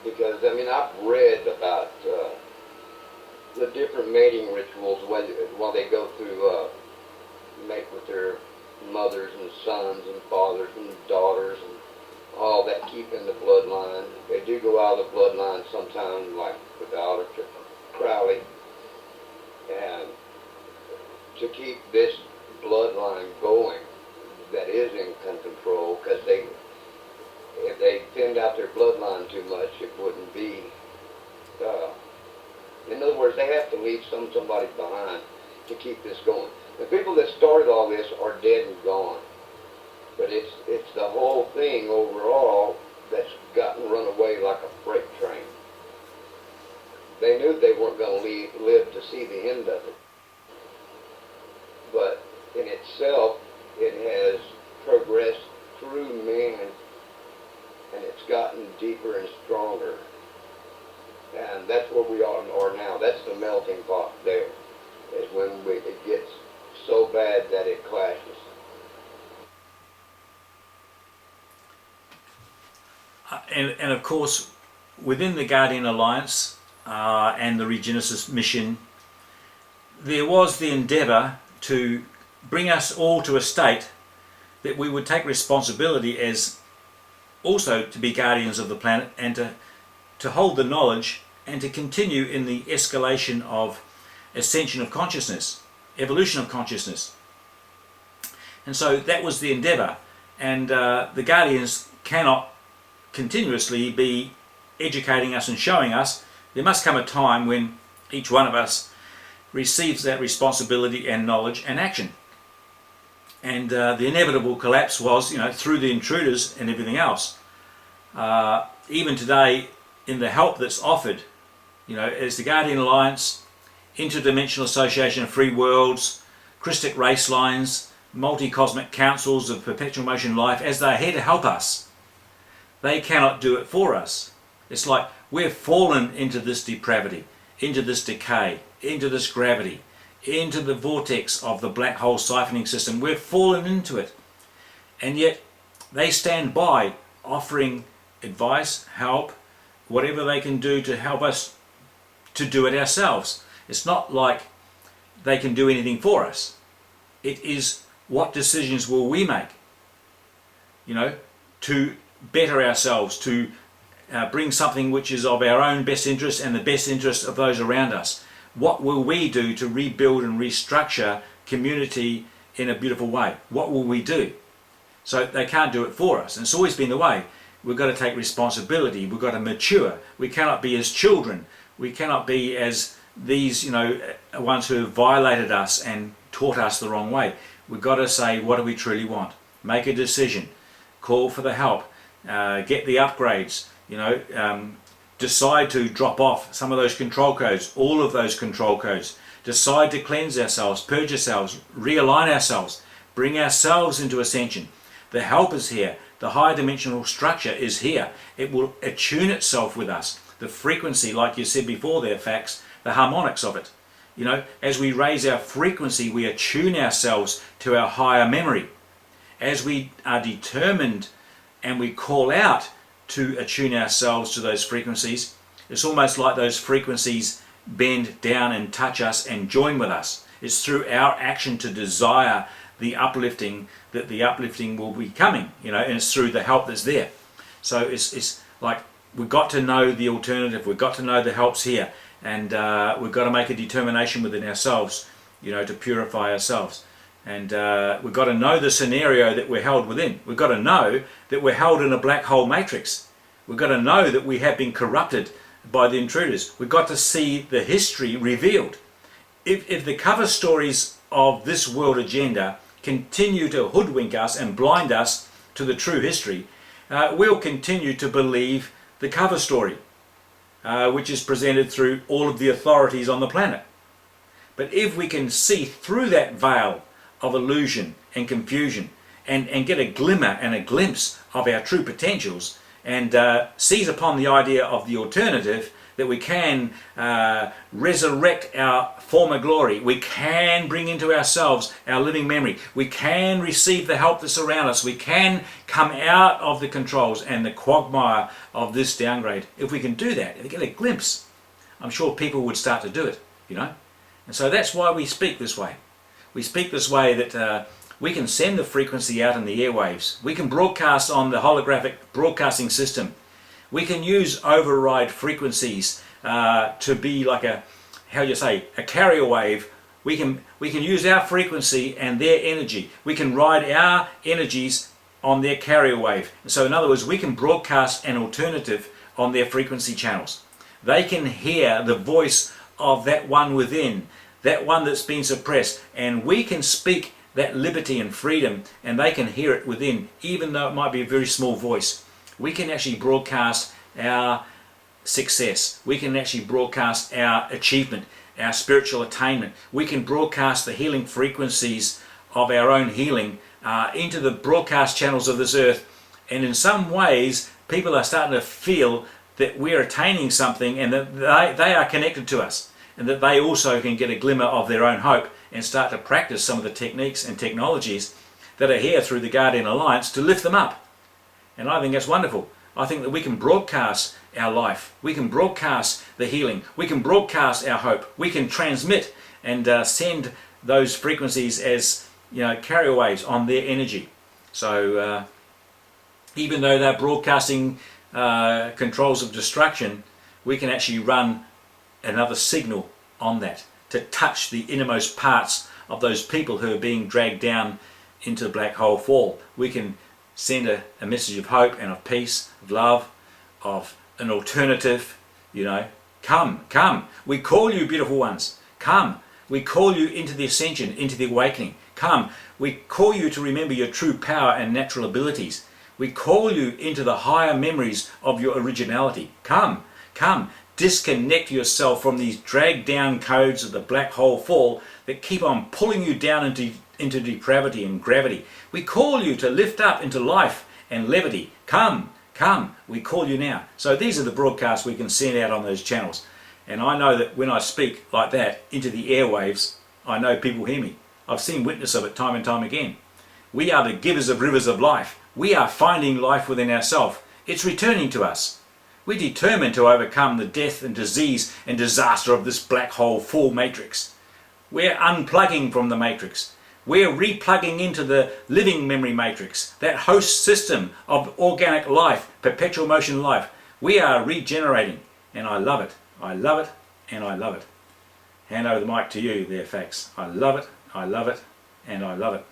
that because, I mean, I've read about the different mating rituals while they go through mate with their mothers and sons and fathers and daughters and all that, keeping the bloodline. They do go out of the bloodline sometime, like with Alder Crowley, and to keep this bloodline going that is in control, because if they thinned out their bloodline too much, it wouldn't be. In other words, they have to leave somebody behind to keep this going. The people that started all this are dead and gone, but it's the whole thing overall that's gotten run away like a freight train. They knew they weren't going to live to see the end of it, but in itself, it has progressed through man, and it's gotten deeper and stronger. And that's where we are now. That's the melting pot there, is when it gets so bad that it clashes. And of course, within the Guardian Alliance and the Regenesis mission, there was the endeavour to bring us all to a state that we would take responsibility as also to be guardians of the planet, and to hold the knowledge and to continue in the escalation of ascension of consciousness, evolution of consciousness. And so that was the endeavour, and the Guardians cannot continuously be educating us and showing us. There must come a time when each one of us receives that responsibility and knowledge and action. And the inevitable collapse was, through the intruders and everything else. Even today, in the help that's offered, as the Guardian Alliance, Interdimensional Association of Free Worlds, Christic Race Lines, multi-cosmic councils of perpetual motion life, as they're here to help us, they cannot do it for us. It's like we've fallen into this depravity, into this decay, into this gravity, into the vortex of the black hole siphoning system. We've fallen into it, and yet they stand by offering advice, help, whatever they can do to help us to do it ourselves. It's not like they can do anything for us. It is, what decisions will we make, to better ourselves, to bring something which is of our own best interest and the best interest of those around us. What will we do to rebuild and restructure community in a beautiful way? What will we do? So they can't do it for us, and it's always been the way. We've got to take responsibility. We've got to mature. We cannot be as children. We cannot be as these, ones who have violated us and taught us the wrong way. We've got to say, what do we truly want? Make a decision. Call for the help. Get the upgrades. Decide to drop off some of those control codes, all of those control codes. Decide to cleanse ourselves, purge ourselves, realign ourselves, bring ourselves into ascension. The help is here. The higher dimensional structure is here. It will attune itself with us. The frequency, like you said before there, Fax, the harmonics of it. As we raise our frequency, we attune ourselves to our higher memory. As we are determined and we call out to attune ourselves to those frequencies, it's almost like those frequencies bend down and touch us and join with us. It's through our action to desire the uplifting that the uplifting will be coming, and it's through the help that's there. So it's like we've got to know the alternative, we've got to know the help's here, and we've got to make a determination within ourselves, to purify ourselves. And we've got to know the scenario that we're held within. We've got to know that we're held in a black hole matrix. We've got to know that we have been corrupted by the intruders. We've got to see the history revealed. If the cover stories of this world agenda continue to hoodwink us and blind us to the true history, we'll continue to believe the cover story, which is presented through all of the authorities on the planet. But if we can see through that veil of illusion and confusion and get a glimmer and a glimpse of our true potentials, and seize upon the idea of the alternative, that we can resurrect our former glory. We can bring into ourselves our living memory. We can receive the help that's around us. We can come out of the controls and the quagmire of this downgrade. If we can do that, if we get a glimpse, I'm sure people would start to do it, you know. And so that's why we speak this way. We speak this way that we can send the frequency out in the airwaves. We can broadcast on the holographic broadcasting system. We can use override frequencies to be like a carrier wave. We can use our frequency and their energy. We can ride our energies on their carrier wave. So in other words, we can broadcast an alternative on their frequency channels. They can hear the voice of that one within, that one that's been suppressed, and we can speak that liberty and freedom, and they can hear it within, even though it might be a very small voice. We can actually broadcast our success. We can actually broadcast our achievement, our spiritual attainment. We can broadcast the healing frequencies of our own healing into the broadcast channels of this earth. And in some ways, people are starting to feel that we're attaining something, and that they are connected to us, and that they also can get a glimmer of their own hope and start to practice some of the techniques and technologies that are here through the Guardian Alliance to lift them up. And I think that's wonderful. I think that we can broadcast our life. We can broadcast the healing. We can broadcast our hope. We can transmit and send those frequencies as, you know, carrier waves on their energy. So even though they're broadcasting controls of destruction, we can actually run another signal on that to touch the innermost parts of those people who are being dragged down into the black hole fall. We can send a message of hope and of peace, of love, of an alternative, you know. Come, come. We call you, beautiful ones. Come. We call you into the ascension, into the awakening. Come. We call you to remember your true power and natural abilities. We call you into the higher memories of your originality. Come, come. Disconnect yourself from these dragged down codes of the black hole fall that keep on pulling you down into depravity and gravity. We call you to lift up into life and levity. Come, come, we call you now. So these are the broadcasts we can send out on those channels. And I know that when I speak like that into the airwaves, I know people hear me. I've seen witness of it time and time again. We are the givers of rivers of life. We are finding life within ourselves. It's returning to us. We're determined to overcome the death and disease and disaster of this black hole full matrix. We're unplugging from the matrix. We're replugging into the living memory matrix, that host system of organic life, perpetual motion life. We are regenerating, and I love it. I love it, and I love it. Hand over the mic to you there, Fax. I love it, and I love it.